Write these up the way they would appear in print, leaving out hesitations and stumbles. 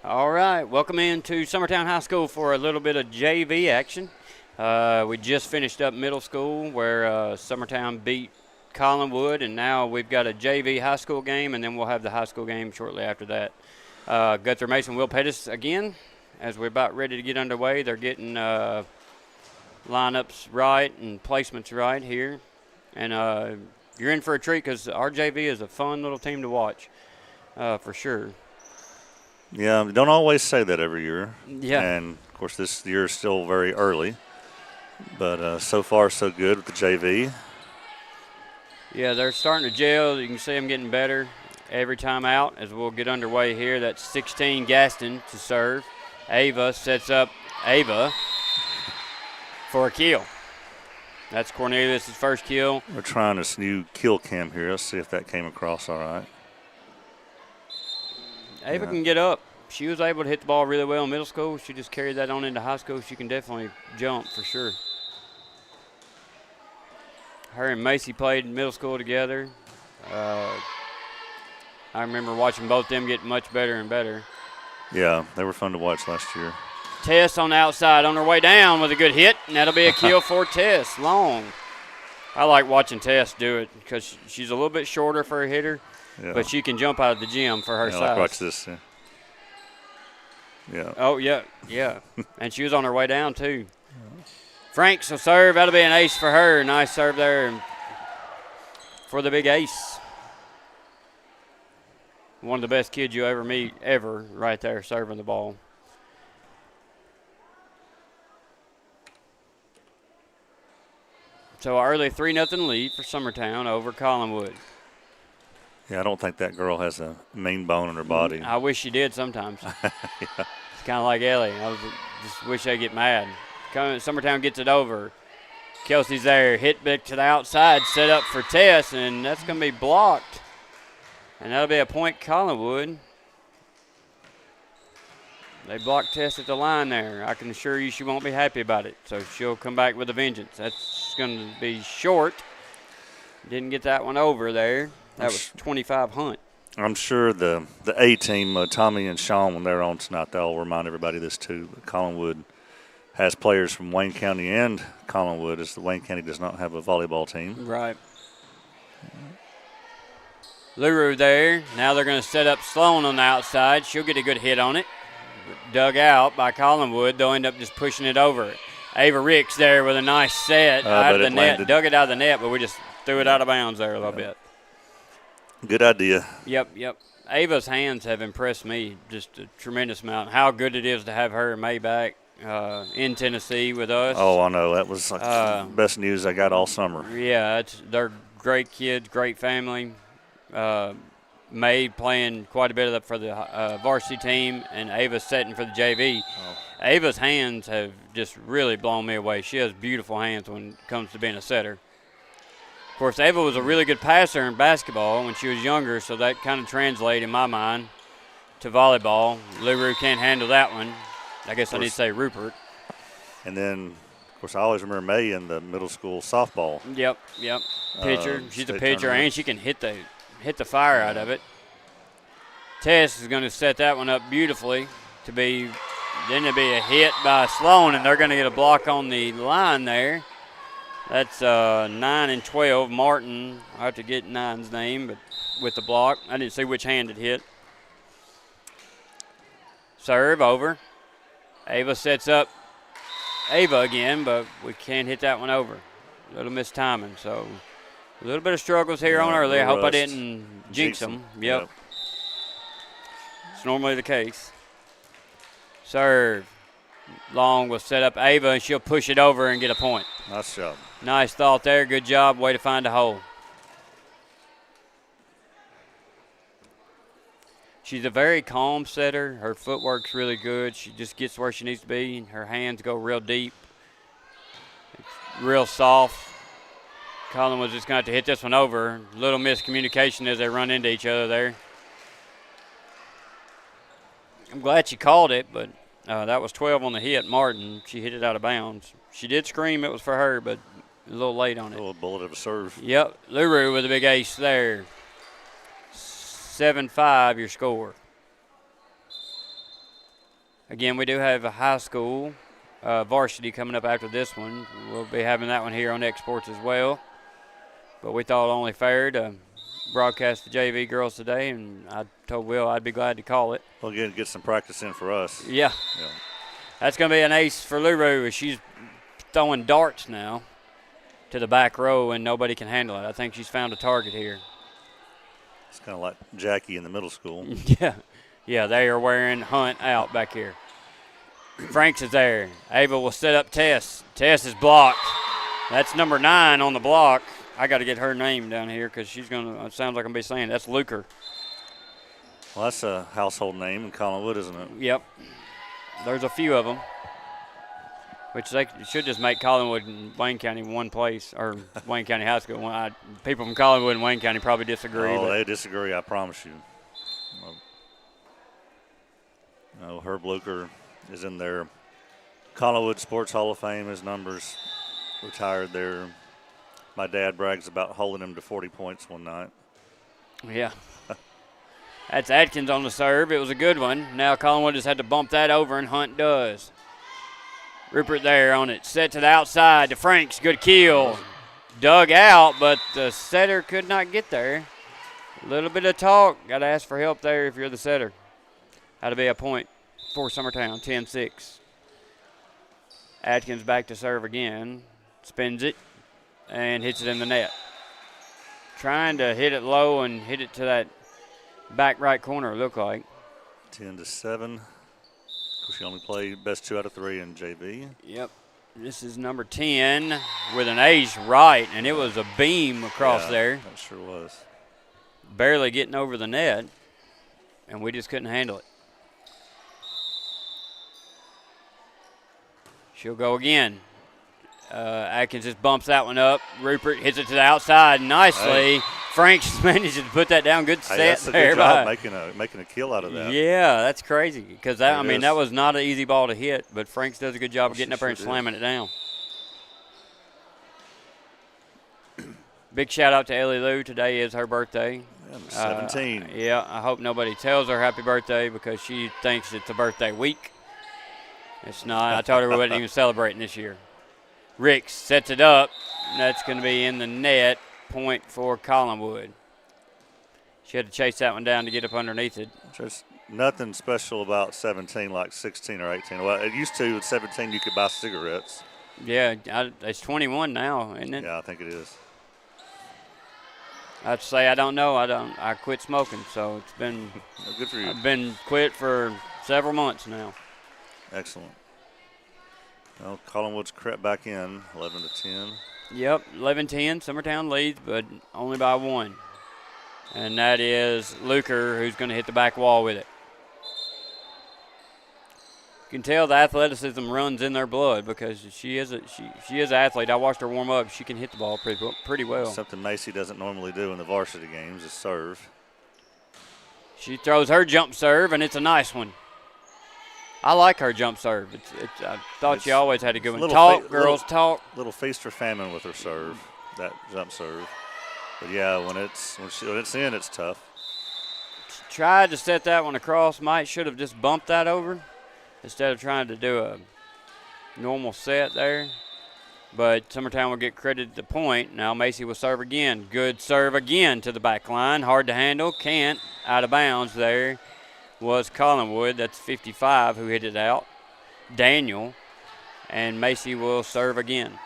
All right, welcome into Summertown High School for a little bit of JV action. We just finished up middle school where Summertown beat Collinwood, and now we've got a JV high school game, and then we'll have the high school game shortly after that. Guthrie Mason will Pettis again as we're about ready to get underway. They're getting lineups right and placements right here. And you're in for a treat because our JV is a fun little team to watch for sure. Yeah, we don't always say that every year. Yeah. And, of course, this year is still very early. But so far, so good with the JV. Yeah, they're starting to gel. You can see them getting better every time out as we'll get underway here. That's 16 Gaston to serve. Ava sets up Ava for a kill. That's Cornelius' first kill. We're trying this new kill cam here. Let's see if that came across all right. Ava can get up. She was able to hit the ball really well in middle school. She just carried that on into high school. She can definitely jump for sure. Her and Macy played in middle school together. I remember watching both them get much better and better. Yeah, they were fun to watch last year. Tess on the outside on her way down with a good hit, and that'll be a kill for Tess. Long. I like watching Tess do it because she's a little bit shorter for a hitter. Yeah. But she can jump out of the gym for her size. Like watch this. Yeah. Oh, yeah. And she was on her way down, too. Franks will serve. That'll be an ace for her. Nice serve there for the big ace. One of the best kids you ever meet, ever, right there, serving the ball. So our early 3-0 lead for Summertown over Collinwood. Yeah, I don't think that girl has a mean bone in her body. I wish she did sometimes. Yeah. It's kind of like Ellie. Just wish they get mad. Summertown gets it over. Kelsey's there. Hit back to the outside. Set up for Tess, and that's going to be blocked. And that'll be a point Collinwood. They blocked Tess at the line there. I can assure you she won't be happy about it. So she'll come back with a vengeance. That's going to be short. Didn't get that one over there. That was 25 Hunt. I'm sure the A team, Tommy and Sean, when they're on tonight, they'll remind everybody of this too. But Collinwood has players from Wayne County and Collinwood, as the Wayne County does not have a volleyball team. Right. Luru there. Now they're going to set up Sloan on the outside. She'll get a good hit on it. Dug out by Collinwood. They'll end up just pushing it over. Ava Ricks there with a nice set out of the net. Landed. Dug it out of the net, but we just threw it out of bounds there a little bit. Good idea. Yep. Ava's hands have impressed me just a tremendous amount. How good it is to have her and May back in Tennessee with us. Oh, I know. That was like the best news I got all summer. Yeah, they're great kids, great family. May playing quite a bit for the varsity team, and Ava setting for the JV. Oh. Ava's hands have just really blown me away. She has beautiful hands when it comes to being a setter. Of course, Ava was a really good passer in basketball when she was younger, so that kind of translated in my mind to volleyball. Luru can't handle that one. I guess I need to say Rupert. And then, of course, I always remember May in the middle school softball. Yep. Pitcher. She's a pitcher, and she can hit the fire out of it. Tess is going to set that one up beautifully then there'll be a hit by Sloan, and they're going to get a block on the line there. That's 9 and 12. Martin, I have to get 9's name, but with the block. I didn't see which hand it hit. Serve over. Ava sets up Ava again, but we can't hit that one over. A little missed timing, so a little bit of struggles here on early. I hope I didn't jinx them. Yep. It's normally the case. Serve. Long will set up Ava, and she'll push it over and get a point. Nice job. Nice thought there. Good job. Way to find a hole. She's a very calm setter. Her footwork's really good. She just gets where she needs to be. Her hands go real deep. It's real soft. Colin was just going to have to hit this one over. Little miscommunication as they run into each other there. I'm glad she called it, but that was 12 on the hit. Martin, she hit it out of bounds. She did scream it was for her, but a little late on it. A little bullet of a serve. Yep, Luru with a big ace there. 7-5 your score. Again, we do have a high school varsity coming up after this one. We'll be having that one here on Exports as well. But we thought only fair to broadcast the JV girls today, and I told Will I'd be glad to call it. Well, again, get some practice in for us. Yeah. That's going to be an ace for Luru. She's throwing darts now to the back row, and nobody can handle it. I think she's found a target here. It's kind of like Jackie in the middle school. Yeah, they are wearing Hunt out back here. Franks is there. Ava will set up Tess. Tess is blocked. That's number 9 on the block. I got to get her name down here because she's going to, it sounds like I'm going to be saying, that's Luker. Well, that's a household name in Collinwood, isn't it? Yep. There's a few of them, which they should just make Collinwood and Wayne County one place, or Wayne County High School. People from Collinwood and Wayne County probably disagree. Oh, they disagree, I promise you. No, Herb Luker is in there. Collinwood Sports Hall of Fame. His numbers retired there. My dad brags about holding him to 40 points one night. Yeah. That's Atkins on the serve. It was a good one. Now Collinwood just had to bump that over, and Hunt does. Rupert there on it. Set to the outside to Franks. Good kill. Dug out, but the setter could not get there. A little bit of talk. Got to ask for help there if you're the setter. That'll be a point for Summertown, 10-6. Atkins back to serve again. Spins it and hits it in the net. Trying to hit it low and hit it to that back right corner, it looked like. 10-7. Of course, she only played best 2 out of 3 in JV. Yep. This is number 10 with an ace right, and it was a beam across there. That sure was. Barely getting over the net, and we just couldn't handle it. She'll go again. Atkins just bumps that one up. Rupert hits it to the outside nicely. Hey. Franks manages to put that down. Good set that's there. Good job making a kill out of that. Yeah, that's crazy because that that was not an easy ball to hit, but Franks does a good job of getting up there and slamming it down. Big shout out to Ellie Lou. Today is her birthday. Yeah, 17. Yeah, I hope nobody tells her happy birthday because she thinks it's a birthday week. It's not. I told her we wasn't even celebrating this year. Ricks sets it up. That's going to be in the net. Point for Collinwood. She had to chase that one down to get up underneath it. There's nothing special about 17 like 16 or 18. Well, it used to, at 17, you could buy cigarettes. Yeah, it's 21 now, isn't it? Yeah, I think it is. I'd say I don't know. I quit smoking, so it's been well, good for you. I've been quit for several months now. Excellent. Well, Collinwood's crept back in, 11-10. Yep, 11-10. Summertown leads, but only by 1. And that is Luker, who's going to hit the back wall with it. You can tell the athleticism runs in their blood because she is an athlete. I watched her warm up. She can hit the ball pretty well. Something Macy doesn't normally do in the varsity games is serve. She throws her jump serve, and it's a nice one. I like her jump serve. I thought she always had a good one. Talk, girls, talk. Little feast or famine with her serve, that jump serve. But yeah, when it's in, it's tough. Tried to set that one across. Should have just bumped that over instead of trying to do a normal set there. But Summertown will get credited the point. Now Macy will serve again. Good serve again to the back line. Hard to handle. Can't. Out of bounds there was Collinwood. That's 55 who hit it out. Daniel. And Macy will serve again.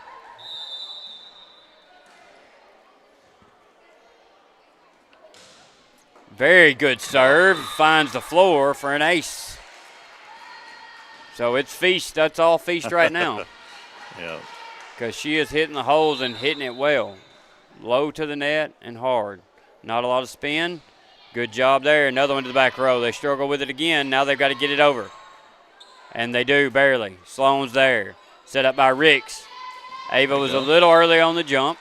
Very good serve. Finds the floor for an ace. So it's feast. That's all feast right now. Yeah. Because she is hitting the holes and hitting it well. Low to the net and hard. Not a lot of spin. Good job there. Another one to the back row. They struggle with it again. Now they've got to get it over. And they do, barely. Sloan's there. Set up by Ricks. Ava was a little early on the jump,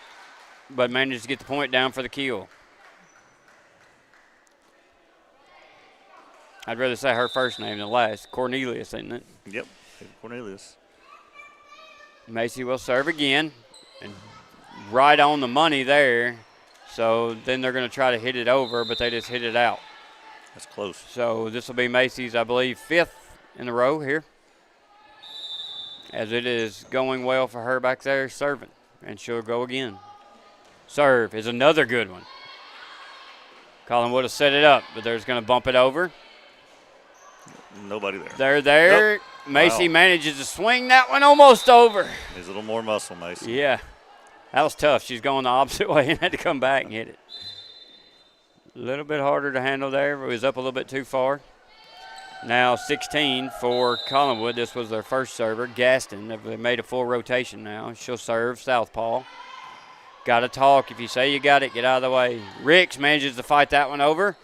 but managed to get the point down for the kill. I'd rather say her first name than last. Cornelius, isn't it? Yep, Cornelius. Macy will serve again. And right on the money there. So then they're going to try to hit it over, but they just hit it out. That's close. So this will be Macy's, I believe, 5th in a row here, as it is going well for her back there serving, and she'll go again. Serve is another good one. Collinwood will set it up, but there's going to bump it over. Nobody there. They're there. Nope. Macy Wow. manages to swing that one almost over. Needs a little more muscle, Macy. Yeah, that was tough. She's going the opposite way and had to come back and hit it. A little bit harder to handle there, but it was up a little bit too far. Now 16 for Collinwood. This was their first server, Gaston. They've made a full rotation now. She'll serve southpaw. Got to talk. If you say you got it, get out of the way. Ricks manages to fight that one over.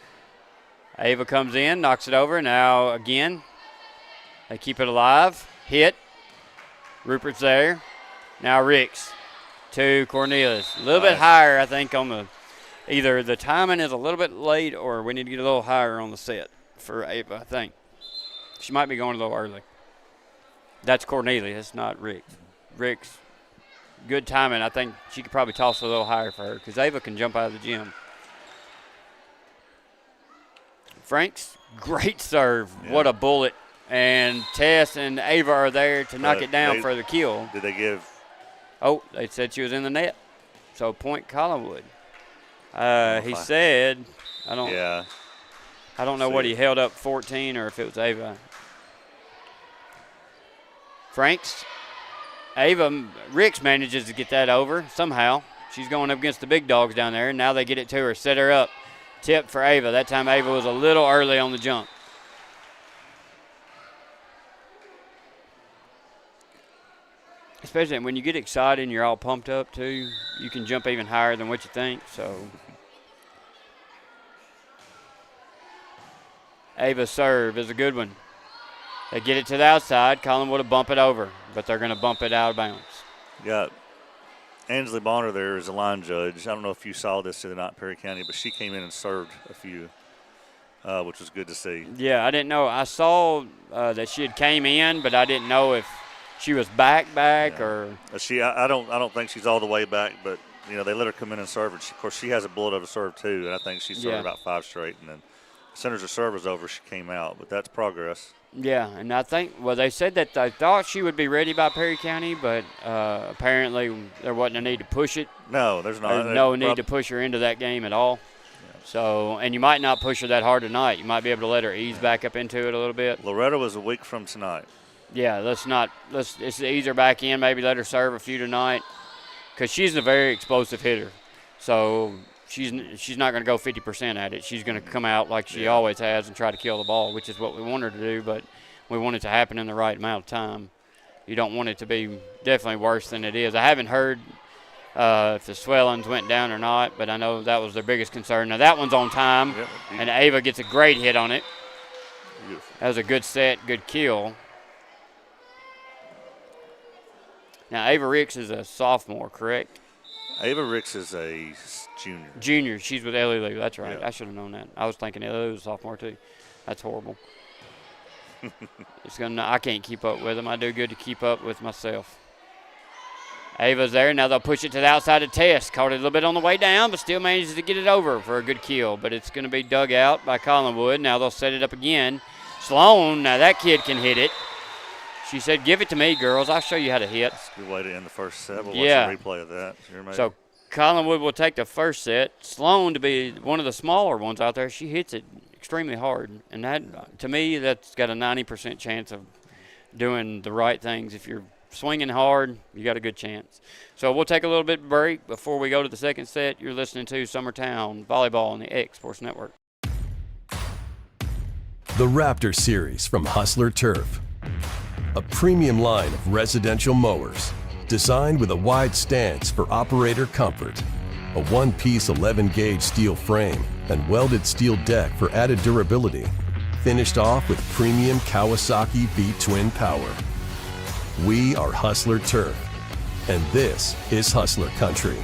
Ava comes in, knocks it over. Now again, they keep it alive. Hit. Rupert's there. Now Ricks to Cornelius. A little bit higher, I think, on the either the timing is a little bit late or we need to get a little higher on the set for Ava, I think. She might be going a little early. That's Cornelius, not Ricks. Ricks, good timing. I think she could probably toss a little higher for her because Ava can jump out of the gym. Franks, great serve. Yeah. What a bullet. And Tess and Ava are there to knock it down for the kill. Did they give? Oh, they said she was in the net. So point Collinwood. He said, I don't know what he held up 14 or if it was Ava. Franks. Ava, Ricks manages to get that over somehow. She's going up against the big dogs down there. Now they get it to her. Set her up. Tip for Ava. That time Ava was a little early on the jump. Especially when you get excited and you're all pumped up too, you can jump even higher than what you think. So Ava's serve is a good one. They get it to the outside. Collinwood will bump it over, but they're going to bump it out of bounds. Yeah. Ansley Bonner there is a line judge. I don't know if you saw this the other night in Perry County, but she came in and served a few, which was good to see. Yeah, I didn't know. I saw that she had came in, but I didn't know if she was back or. I don't think she's all the way back, but they let her come in and serve. And of course, she has a bullet of a serve too, and I think she served about 5 straight. And then as soon as her serve was over, she came out. But that's progress. Yeah, and I think they said that they thought she would be ready by Perry County, but apparently there wasn't a need to push it. No, there's not. There's no need to push her into that game at all. Yeah. So, and you might not push her that hard tonight. You might be able to let her ease back up into it a little bit. Loretta was a week from tonight. Yeah, let's ease her back in, maybe let her serve a few tonight because she's a very explosive hitter. So she's not going to go 50% at it. She's going to come out like she always has and try to kill the ball, which is what we want her to do, but we want it to happen in the right amount of time. You don't want it to be definitely worse than it is. I haven't heard if the swellings went down or not, but I know that was their biggest concern. Now that one's on time, and Ava gets a great hit on it. Beautiful. That was a good set, good kill. Now, Ava Ricks is a sophomore, correct? Ava Ricks is a junior. Junior. She's with Ellie Lou. That's right. Yeah. I should have known that. I was thinking Ellie Lou was a sophomore, too. That's horrible. I can't keep up with them. I do good to keep up with myself. Ava's there. Now they'll push it to the outside of Tess. Caught it a little bit on the way down, but still manages to get it over for a good kill. But it's going to be dug out by Collinwood. Now they'll set it up again. Sloan, now that kid can hit it. She said, give it to me, girls. I'll show you how to hit. That's a good way to end the first set. We'll watch a replay of that. So Collinwood will take the first set. Sloan, to be one of the smaller ones out there, she hits it extremely hard. And that, to me, that's got a 90% chance of doing the right things. If you're swinging hard, you got a good chance. So we'll take a little bit of break before we go to the second set. You're listening to Summertown Volleyball on the X Sports Network. The Raptor Series from Hustler Turf. A premium line of residential mowers designed with a wide stance for operator comfort, a one-piece 11-gauge steel frame and welded steel deck for added durability, finished off with premium Kawasaki V-twin power. We are Hustler Turf, and this is Hustler Country.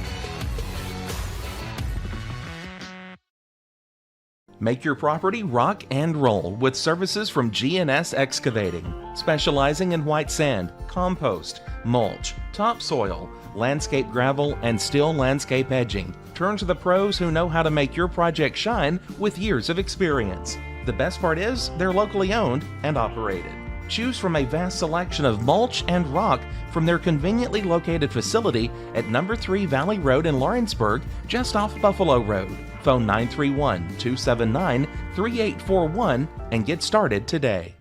Make your property rock and roll with services from G&S Excavating, specializing in white sand, compost, mulch, topsoil, landscape gravel, and steel landscape edging. Turn to the pros who know how to make your project shine with years of experience. The best part is they're locally owned and operated. Choose from a vast selection of mulch and rock from their conveniently located facility at number 3 Valley Road in Lawrenceburg, just off Buffalo Road. Phone 931-279-3841 and get started today.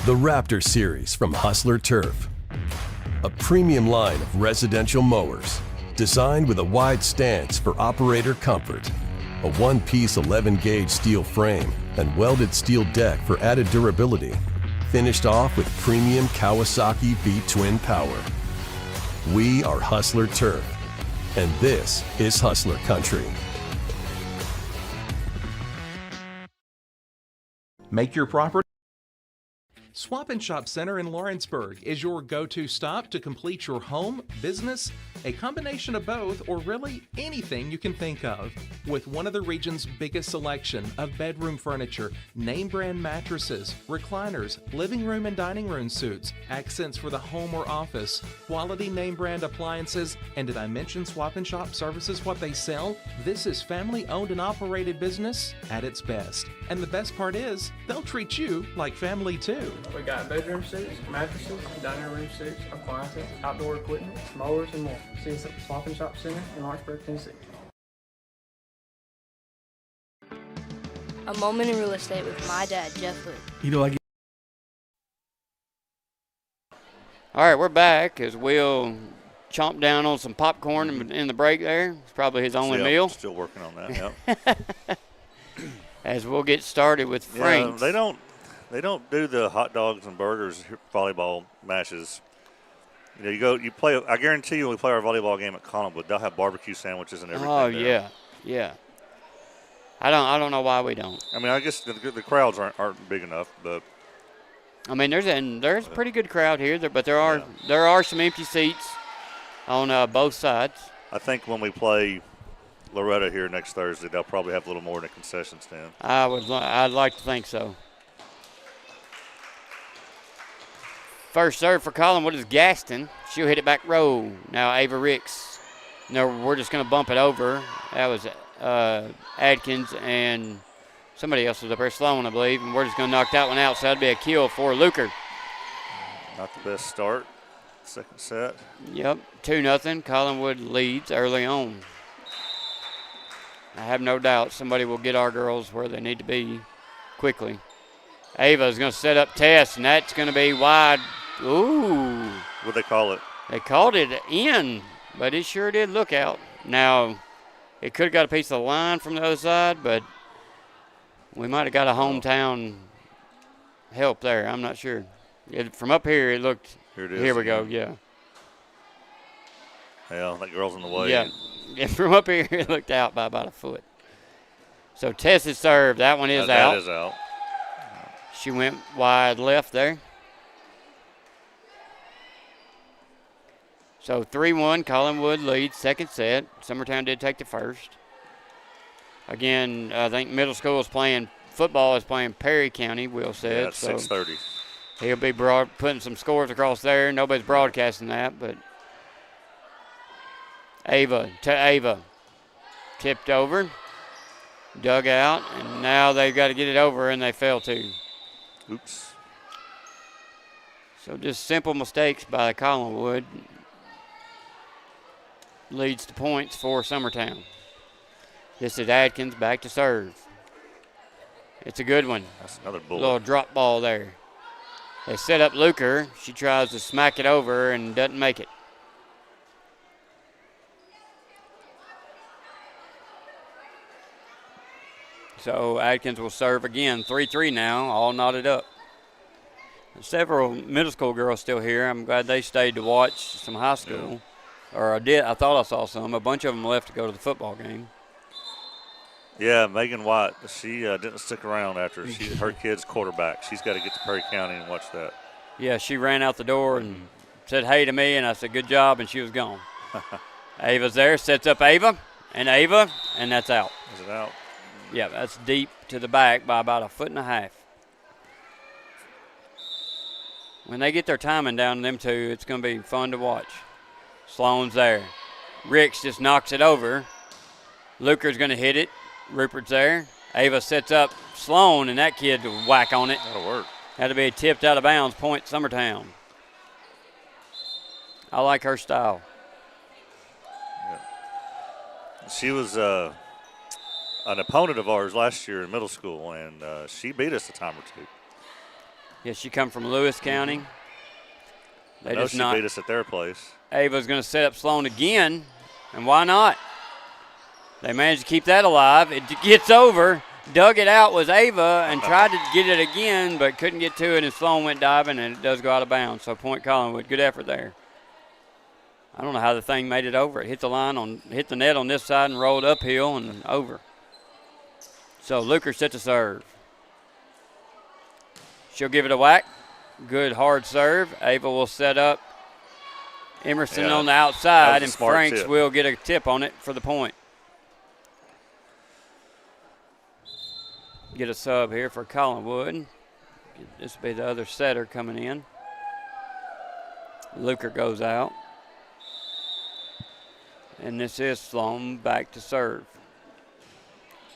The Raptor Series from Hustler Turf. A premium line of residential mowers designed with a wide stance for operator comfort. A one-piece 11-gauge steel frame and welded steel deck for added durability. Finished off with premium Kawasaki V-twin power. We are Hustler Turf, and this is Hustler Country. Make your property. Swap and Shop Center in Lawrenceburg is your go-to stop to complete your home, business, a combination of both, or really anything you can think of. With one of the region's biggest selection of bedroom furniture, name brand mattresses, recliners, living room and dining room suites, accents for the home or office, quality name brand appliances, and did I mention Swap and Shop services what they sell? This is family owned and operated business at its best. And the best part is, they'll treat you like family too. We got bedroom suites, mattresses, dining room suites, appliances, outdoor equipment, mowers, and more. See us at the Swap and Shop Center in Lawrenceburg, Tennessee. A moment in real estate with my dad, Jeff Hood. All right, we're back as Will chomp down on some popcorn in the break there. It's probably his only meal. Still working on that, yep. As we'll get started with Frank. They don't do the hot dogs and burgers volleyball matches. You play. I guarantee you, when we play our volleyball game at Collinwood, they'll have barbecue sandwiches and everything. Oh there. yeah. I don't know why we don't. I mean, I guess the crowds aren't big enough, but I mean, there's a pretty good crowd here, but there are some empty seats on both sides. I think when we play Loretta here next Thursday, they'll probably have a little more in the concession stand. I'd like to think so. First serve for Collinwood is Gaston. She'll hit it back row. Now Ava Ricks. No, we're just going to bump it over. That was Adkins and somebody else was up there, Sloan, I believe, and we're just going to knock that one out, so that'd be a kill for Luker. Not the best start. Second set. Yep, 2-0. Collinwood leads early on. I have no doubt somebody will get our girls where they need to be quickly. Ava is going to set up Tess, and that's going to be wide. Ooh. What'd they call it? They called it in, but it sure did look out. Now, it could have got a piece of the line from the other side, but we might have got a hometown help there. I'm not sure. From up here, it looked. Here it is. Here we go, yeah. Yeah, that girl's in the way. Yeah, from up here, it looked out by about a foot. So Tess's serve, that one is out. That is out. She went wide left there. So 3-1, Collinwood leads second set. Summertown did take the first. Again, I think middle school is playing football, is playing Perry County, Will said. Yeah, it's 6:30. He'll be putting some scores across there. Nobody's broadcasting that, but Ava to Ava. Tipped over, dug out, and now they've got to get it over, and they fail to. Oops. So just simple mistakes by Collinwood leads to points for Summertown. This is Adkins back to serve. It's a good one. That's another bullet. Little drop ball there. They set up Luker. She tries to smack it over and doesn't make it. So Adkins will serve again. 3-3 now, all knotted up. Several middle school girls still here. I'm glad they stayed to watch some high school. Yeah. Or I thought I saw some. A bunch of them left to go to the football game. Yeah, Megan White, she didn't stick around after her kid's quarterback. She's got to get to Perry County and watch that. Yeah, she ran out the door and said hey to me, and I said good job, and she was gone. Ava's there, sets up Ava, and that's out. Is it out? Yeah, that's deep to the back by about 1.5 feet. When they get their timing down, them two, it's going to be fun to watch. Sloan's there. Ricks just knocks it over. Luker's going to hit it. Rupert's there. Ava sets up Sloan, and that kid will whack on it. That'll work. That'll be tipped out of bounds. Point Summertown. I like her style. Yeah. She was an opponent of ours last year in middle school, and she beat us a time or two. Yeah, she come from Lewis County. I know she beat us at their place. Ava's going to set up Sloan again, and why not? They managed to keep that alive. It gets over. Dug it out was Ava and tried to get it again, but couldn't get to it, and Sloan went diving, and it does go out of bounds. So point Collinwood. Good effort there. I don't know how the thing made it over. It hit the net on this side and rolled uphill and over. So Luker set to serve. She'll give it a whack. Good hard serve. Ava will set up Emerson on the outside, and Franks will get a tip on it for the point. Get a sub here for Collinwood. This will be the other setter coming in. Luker goes out. And this is Sloan back to serve.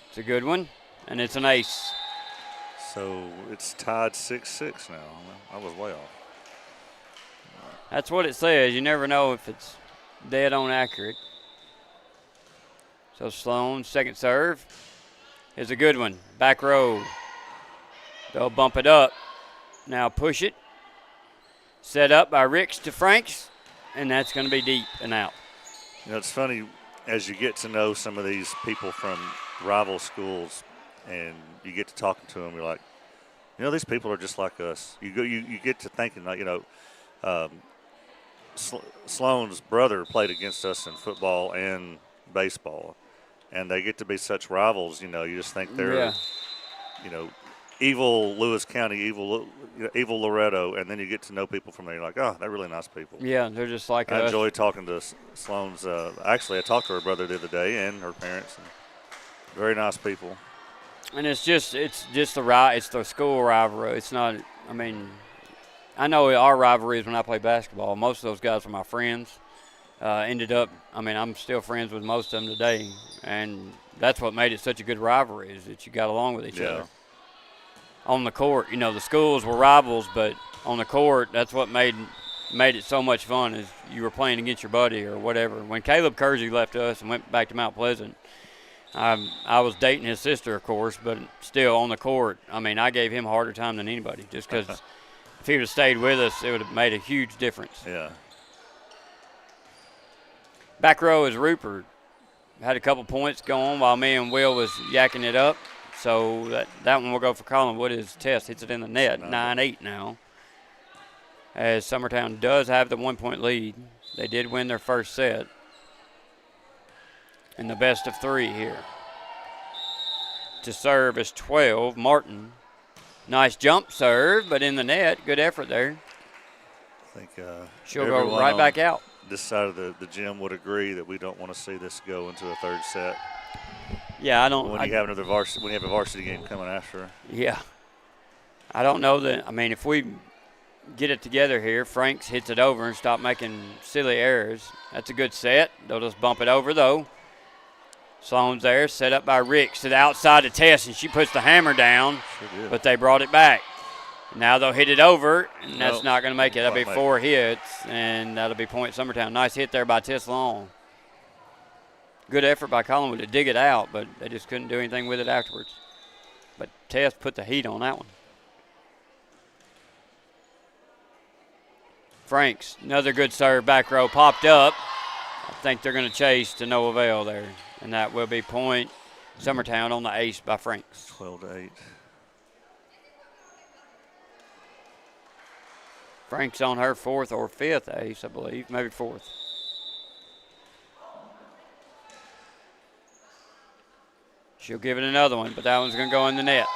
It's a good one, and it's an ace. So it's tied 6-6 now. I was way off. That's what it says. You never know if it's dead on accurate. So Sloan, second serve, is a good one. Back row. They'll bump it up. Now push it. Set up by Ricks to Franks, and that's going to be deep and out. You know, it's funny as you get to know some of these people from rival schools, and you get to talking to them. You're like, you know, these people are just like us. You get to thinking, like, you know, Sloan's brother played against us in football and baseball, and they get to be such rivals. You know, you just think they're, you know, evil Lewis County, evil Loretto, and then you get to know people from there. You're like, oh, they're really nice people. Yeah, they're just like us. I enjoy talking to Sloan's. Actually, I talked to her brother the other day and her parents. And very nice people. And it's just the school rivalry. It's not. I mean, I know our rivalry is when I play basketball. Most of those guys are my friends. Ended up. I mean, I'm still friends with most of them today, and that's what made it such a good rivalry is that you got along with each other. On the court, you know, the schools were rivals, but on the court, that's what made it so much fun is you were playing against your buddy or whatever. When Caleb Kersey left us and went back to Mount Pleasant, I was dating his sister, of course, but still on the court, I mean, I gave him a harder time than anybody just because if he would have stayed with us, it would have made a huge difference. Yeah. Back row is Rupert. Had a couple points going while me and Will was yakking it up. So that one will go for Collinwood. His test hits it in the net, 9-8 now. As Summertown does have the 1-point lead. They did win their first set. And the best of three here. To serve is 12, Martin. Nice jump serve, but in the net. Good effort there. I think she'll go right back out. This side of the gym would agree that we don't want to see this go into a third set. Yeah, I don't. When you have another varsity, when you have a varsity game coming after. Yeah, I don't know that. I mean, if we get it together here, Franks hits it over and stop making silly errors. That's a good set. They'll just bump it over though. Sloan's there, set up by Ricks to the outside of Tess, and she puts the hammer down. Sure did. But they brought it back. Now they'll hit it over, and that's not going to make it. That'll be 4 hits, and that'll be point Summertown. Nice hit there by Tess Long. Good effort by Collinwood to dig it out, but they just couldn't do anything with it afterwards. But Tess put the heat on that one. Franks, another good serve, back row, popped up. I think they're going to chase to no avail there, and that will be point Summertown on the ace by Franks. 12-8. Franks on her 4th or 5th ace, I believe, maybe 4th. She'll give it another one, but that one's going to go in the net.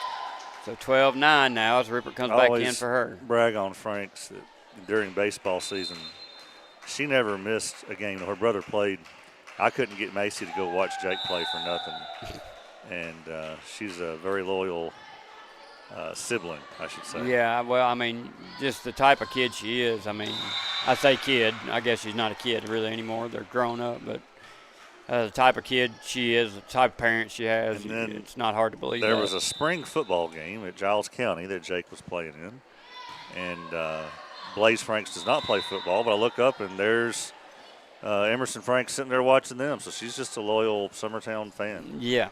So 12-9 now as Rupert comes back in for her. Brag on Franks that during baseball season, she never missed a game. Her brother played. I couldn't get Macy to go watch Jake play for nothing. And she's a very loyal sibling, I should say. Yeah, well, I mean, just the type of kid she is. I mean, I say kid. I guess she's not a kid really anymore. They're grown up, but the type of kid she is, the type of parent she has, And then it's not hard to believe. There that. was a spring football game at Giles County that Jake was playing in. And Blaze Franks does not play football, but I look up and there's Emerson Franks sitting there watching them. So she's just a loyal Summertown fan. Yeah.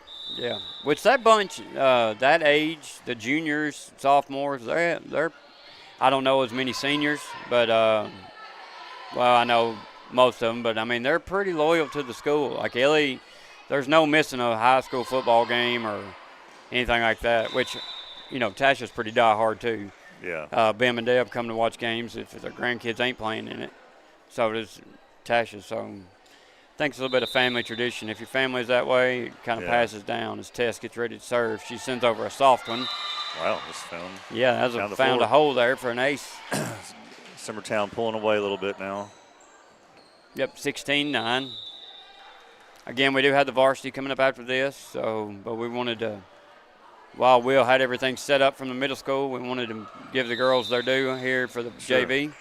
Which that bunch, that age, the juniors, sophomores, they're I don't know as many seniors, but well, I know most of them, but I mean they're pretty loyal to the school. Like Ellie, there's no missing a high school football game or anything like that. Which, Tasha's pretty diehard too. Yeah. Bim and Deb come to watch games if their grandkids ain't playing in it. So does Tasha. So I think it's a little bit of family tradition. If your family's that way, it kind of passes down as Tess gets ready to serve. She sends over a soft one. Wow, just found. Yeah, found a hole there for an ace. Summertown pulling away a little bit now. Yep, 16-9. Again, we do have the varsity coming up after this, but we wanted to, while Will had everything set up from the middle school, we wanted to give the girls their due here for the JV.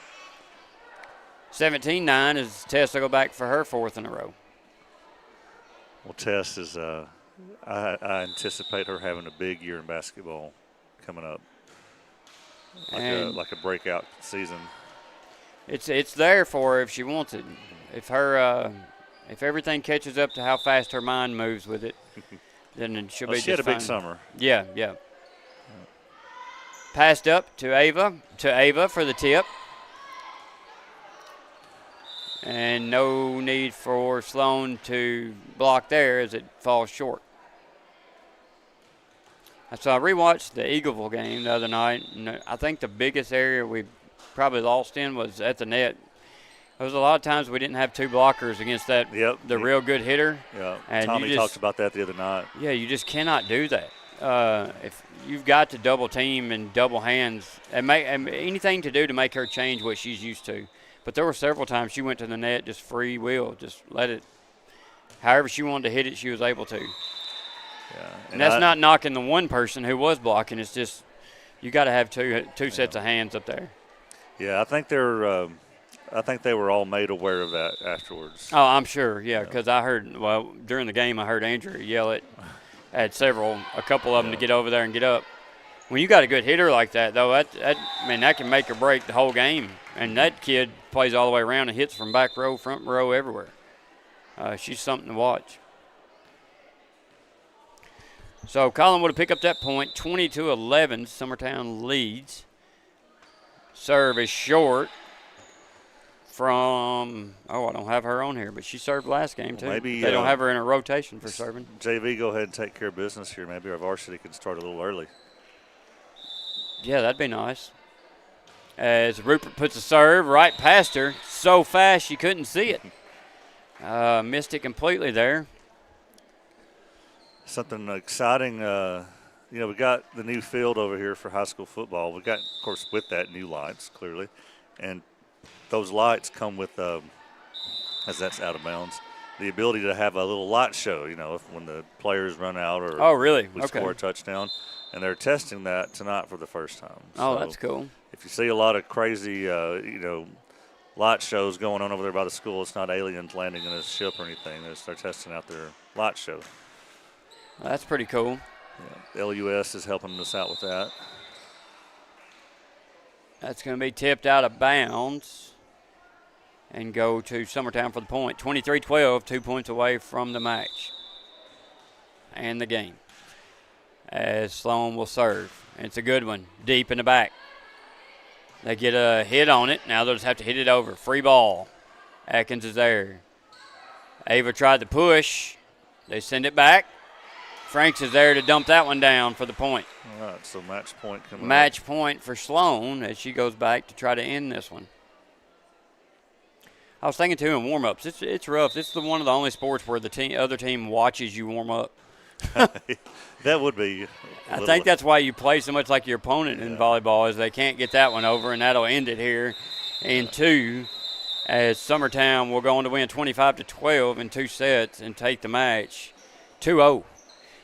17-9 is Tess to go back for her fourth in a row. Well, Tess is, I anticipate her having a big year in basketball coming up, like a breakout season. It's there for her if she wants it. If everything catches up to how fast her mind moves with it, then she'll be just fine. She had a big summer. Yeah. Passed up to Ava for the tip. And no need for Sloan to block there as it falls short. So I rewatched the Eagleville game the other night, and I think the biggest area we probably lost in was at the net. There was a lot of times we didn't have two blockers against the real good hitter. Yeah, and Tommy talked about that the other night. Yeah, you just cannot do that. If you've got to double team and double hands, and anything to do to make her change what she's used to. But there were several times she went to the net just free will, just let it. However she wanted to hit it, she was able to. Yeah, and that's not knocking the one person who was blocking. It's just you got to have two sets of hands up there. Yeah, I think they were all made aware of that afterwards. Oh, I'm sure. Yeah, because I heard during the game I heard Andrew yell at a couple of them to get over there and get up. When you got a good hitter like that, though, that can make or break the whole game. And that kid plays all the way around and hits from back row, front row, everywhere. She's something to watch. So Collinwood will pick up that point, 20-11. Summertown leads. Serve is short from, I don't have her on here, but she served last game too. Maybe they don't have her in a rotation for serving. JV, go ahead and take care of business here. Maybe our varsity can start a little early. Yeah, that'd be nice. As Rupert puts a serve right past her, so fast she couldn't see it. Missed it completely there. Something exciting, we got the new field over here for high school football. We got, of course, with that, new lights, clearly. And those lights come with, as that's out of bounds, the ability to have a little light show, when the players run out or we score a touchdown. And they're testing that tonight for the first time. So that's cool. If you see a lot of crazy, light shows going on over there by the school, it's not aliens landing in a ship or anything. They're testing out their light show. That's pretty cool. Yeah. LUS is helping us out with that. That's going to be tipped out of bounds and go to Summertown for the point. 23-12, 2 points away from the match and the game. As Sloan will serve. It's a good one, deep in the back. They get a hit on it. Now they'll just have to hit it over. Free ball. Atkins is there. Ava tried to push. They send it back. Franks is there to dump that one down for the point. All right, so match point coming Match up. Point for Sloan as she goes back to try to end this one. I was thinking, too, in warm-ups, it's rough. This is one of the only sports where the other team watches you warm up. That would be. I think that's why you play so much like your opponent in volleyball is they can't get that one over, and that'll end it here in two as Summertown will go on to win 25-12 in 2 sets and take the match 2-0.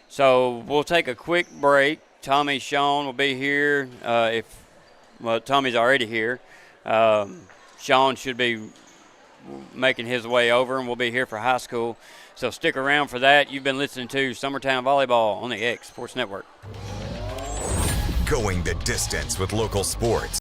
So we'll take a quick break Tommy Sean will be here. Tommy's already here. Sean should be making his way over, and we'll be here for high school. So stick around for that. You've been listening to Summertown Volleyball on the X Sports Network. Going the distance with local sports.